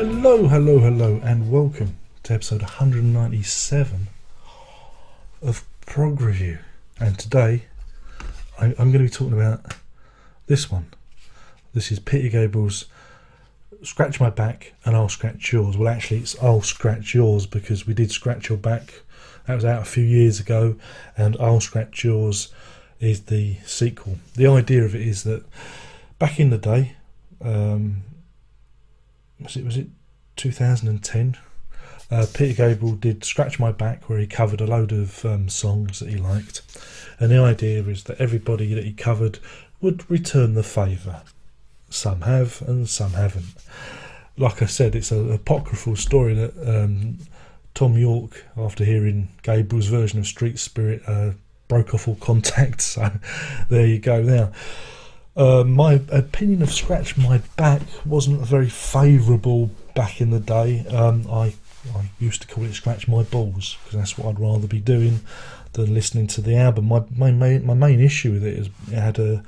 Hello, and welcome to episode 197 of Prog Review. And today I'm going to be talking about this one. This is Peter Gabriel's Scratch My Back and I'll Scratch Yours. Well, actually, it's I'll Scratch Yours because we did Scratch Your Back. That was out a few years ago, and I'll Scratch Yours is the sequel. The idea of it is that back in the day, was it 2010? Peter Gabriel did Scratch My Back, where he covered a load of songs that he liked, and the idea is that everybody that he covered would return the favour. Some have and some haven't. Like I said, it's an apocryphal story that Tom York, after hearing Gabriel's version of Street Spirit, broke off all contact. So there you go. Now, my opinion of Scratch My Back wasn't very favourable back in the day. I used to call it Scratch My Balls, because that's what I'd rather be doing than listening to the album. My main issue with it is it had the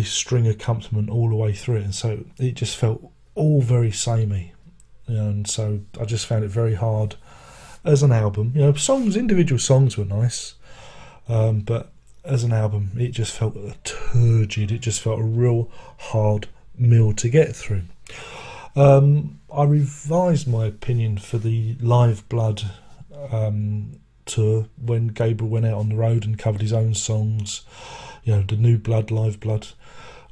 string accompaniment all the way through it, and so it just felt all very samey, and so I just found it very hard as an album. Individual songs were nice, but as an album it just felt turgid. It just felt a real hard meal to get through. I revised my opinion for the Live Blood tour when Gabriel went out on the road and covered his own songs. The New Blood, Live Blood,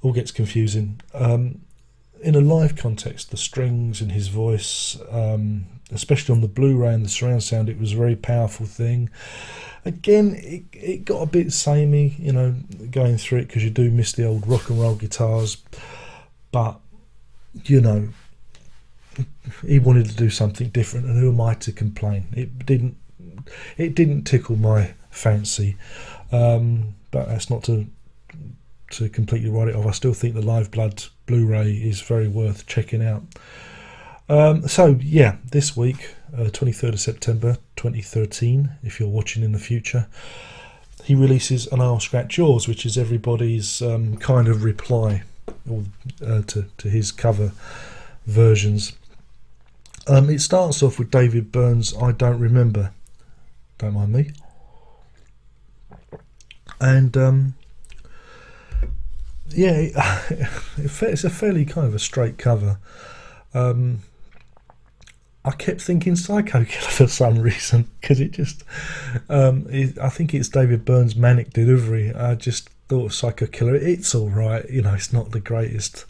all gets confusing. In a live context, the strings and his voice, especially on the Blu-ray and the surround sound, it was a very powerful thing. Again, it got a bit samey, going through it, because you do miss the old rock and roll guitars. But, he wanted to do something different, and who am I to complain? It didn't tickle my fancy, but that's not to completely write it off. I still think the Live Blood Blu-ray is very worth checking out. This week, 23rd of September 2013, if you're watching in the future, he releases an I'll Scratch Yours, which is everybody's kind of reply to his cover versions. It starts off with David Byrne's I Don't Remember, don't mind me, and it's a fairly kind of a straight cover. I kept thinking Psycho Killer for some reason, because it just I think it's David Byrne's manic delivery. I just thought of Psycho Killer. It's alright, it's not the greatest.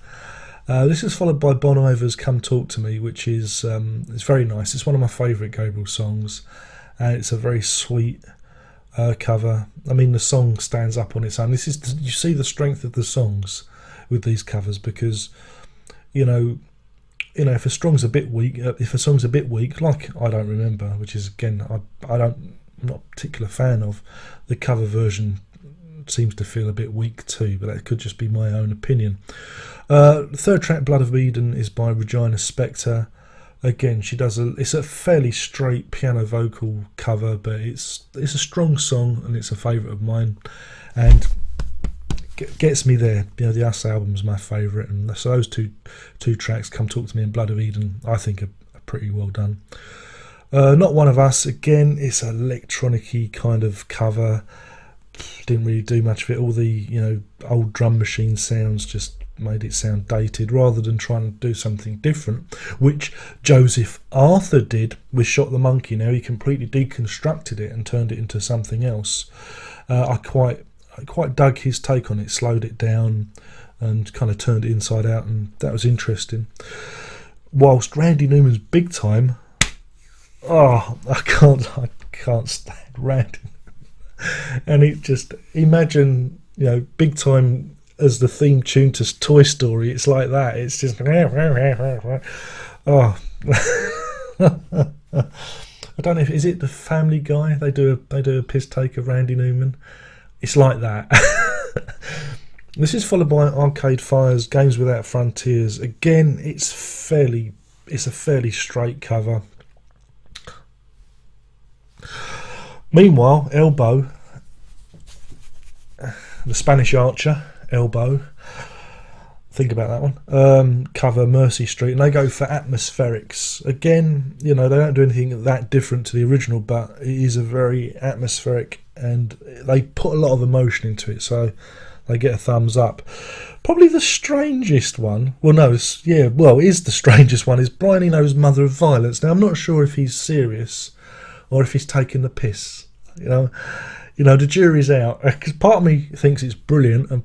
This is followed by Bon Iver's Come Talk to Me, which is it's very nice. It's one of my favourite Gabriel songs, and it's a very sweet cover. I mean, the song stands up on its own. You see the strength of the songs with these covers, because if a song's a bit weak, like I Don't Remember, which is, again, I'm not a particular fan of, the cover version seems to feel a bit weak too, but that could just be my own opinion. The third track, Blood of Eden, is by Regina Spektor. Again, it's a fairly straight piano vocal cover, but it's a strong song, and it's a favourite of mine, and gets me there. The Us album's my favourite, and so those two tracks, Come Talk to Me and Blood of Eden, I think are pretty well done. Not One of Us, again, it's an electronic-y kind of cover. Didn't really do much of it. All the old drum machine sounds just made it sound dated, rather than trying to do something different, which Joseph Arthur did with Shot the Monkey. Now, he completely deconstructed it and turned it into something else. I quite dug his take on it, slowed it down and kind of turned it inside out, and that was interesting. Whilst Randy Newman's Big Time, I can't stand Randy. And it just, imagine Big Time as the theme tune to Toy Story. It's like that. It's just I don't know is it the Family Guy? They do a piss take of Randy Newman. It's like that. This is followed by Arcade Fire's Games Without Frontiers. Again, it's a fairly straight cover. Meanwhile, Elbow, the Spanish Archer, Elbow, Think about that one. Cover Mercy Street, and they go for Atmospherics. Again, they don't do anything that different to the original, but it is a very atmospheric, and they put a lot of emotion into it, so they get a thumbs up. Probably the strangest one, it is the strangest one, is Brian Eno's Mother of Violence. Now, I'm not sure if he's serious or if he's taking the piss. The jury's out, because part of me thinks it's brilliant, and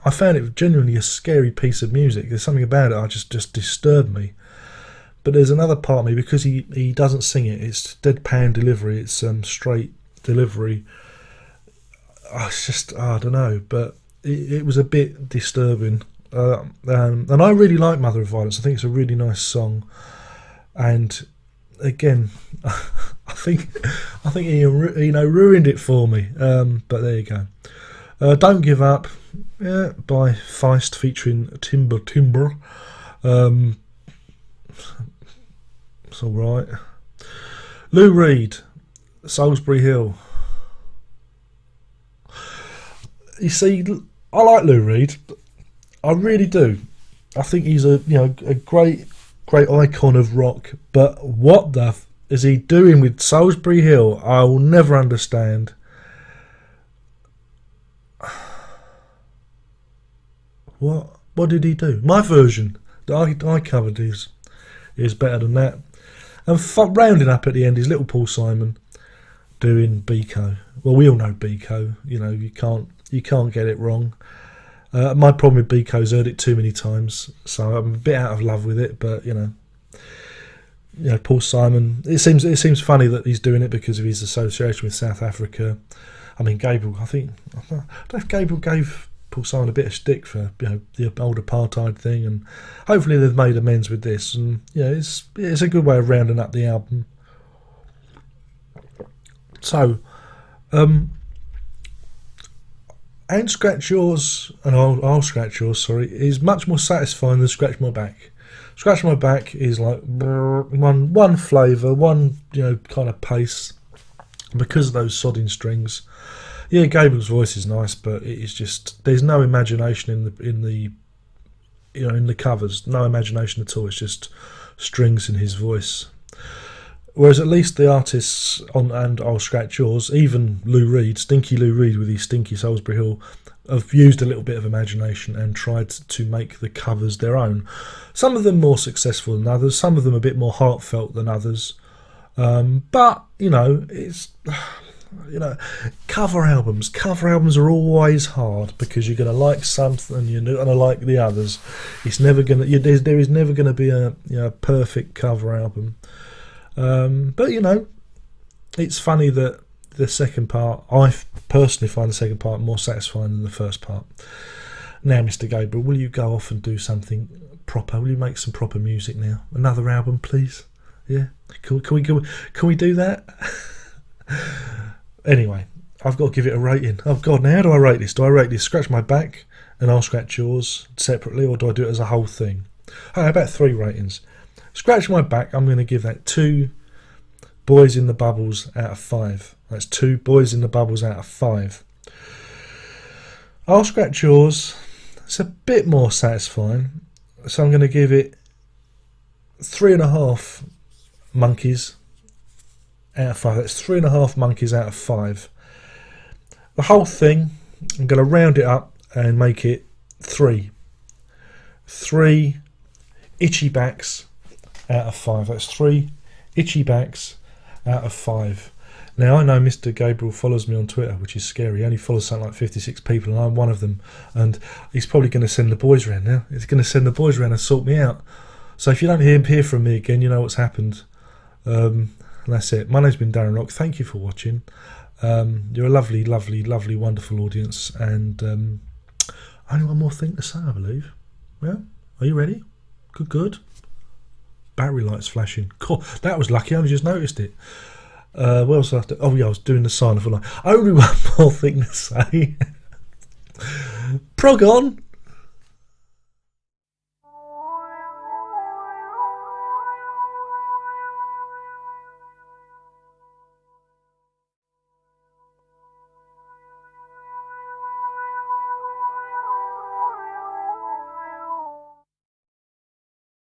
I found it genuinely a scary piece of music. There's something about it that just disturbed me. But there's another part of me, because he doesn't sing it. It's deadpan delivery. It's straight delivery. It's just, I don't know, but it was a bit disturbing. And I really like Mother of Violence. I think it's a really nice song. And again, I think he ruined it for me. But there you go. Don't Give Up, by Feist featuring Timber. It's all right. Lou Reed, Salisbury Hill. You see, I like Lou Reed. I really do. I think he's a great icon of rock. But what the is he doing with Salisbury Hill? I will never understand. What did he do? My version that I covered is better than that. And rounding up at the end is little Paul Simon doing Biko. Well, we all know Biko. You can't get it wrong. My problem with Biko's heard it too many times, so I'm a bit out of love with it. But Paul Simon. It seems funny that he's doing it because of his association with South Africa. I mean, Gabriel. I don't know if Gabriel gave Paul Simon a bit of stick for the old apartheid thing, and hopefully they've made amends with this. And it's a good way of rounding up the album. So, and Scratch Yours, and I'll Scratch Yours, sorry, is much more satisfying than Scratch My Back. Scratch My Back is like one flavour, one kind of pace, because of those sodding strings. Yeah, Gabriel's voice is nice, but it is just, there's no imagination in the covers, no imagination at all. It's just strings in his voice. Whereas at least the artists on and I'll Scratch Yours, even Lou Reed, Stinky Lou Reed with his Stinky Salisbury Hill, have used a little bit of imagination and tried to make the covers their own. Some of them more successful than others, some of them a bit more heartfelt than others. But it's cover albums are always hard, because you're going to like something and you're going to like the others. It's never going to, there is never going to be a perfect cover album. But it's funny that the second part, I personally find the second part more satisfying than the first part. Now, Mr. Gabriel, will you go off and do something proper? Will you make some proper music now? Another album, please? Yeah, can we do that? Anyway, I've got to give it a rating. Oh God, now how do I rate this? Do I rate this Scratch My Back and I'll Scratch Yours separately, or do I do it as a whole thing? How about 3 ratings? Scratch My Back, I'm going to give that 2 Boys in the Bubbles out of 5. That's 2 Boys in the Bubbles out of 5. I'll Scratch Yours, it's a bit more satisfying, so I'm going to give it 3.5 monkeys out of 5. That's 3.5 monkeys out of 5. The whole thing, I'm going to round it up and make it 3. 3 itchy backs out of 5. That's 3 itchy backs out of 5. Now, I know Mr. Gabriel follows me on Twitter, which is scary. He only follows something like 56 people, and I'm one of them. And he's probably going to send the boys around now. He's going to send the boys around and sort me out. So if you don't hear from me again, you know what's happened. And that's it. My name's been Darren Rock. Thank you for watching. You're a lovely, lovely, lovely, wonderful audience. And only one more thing to say, I believe. Yeah? Are you ready? Good. Battery lights flashing. Cool. That was lucky. I only just noticed it. What else I have to... Oh, yeah, I was doing the sign. I feel like only one more thing to say. Prog on.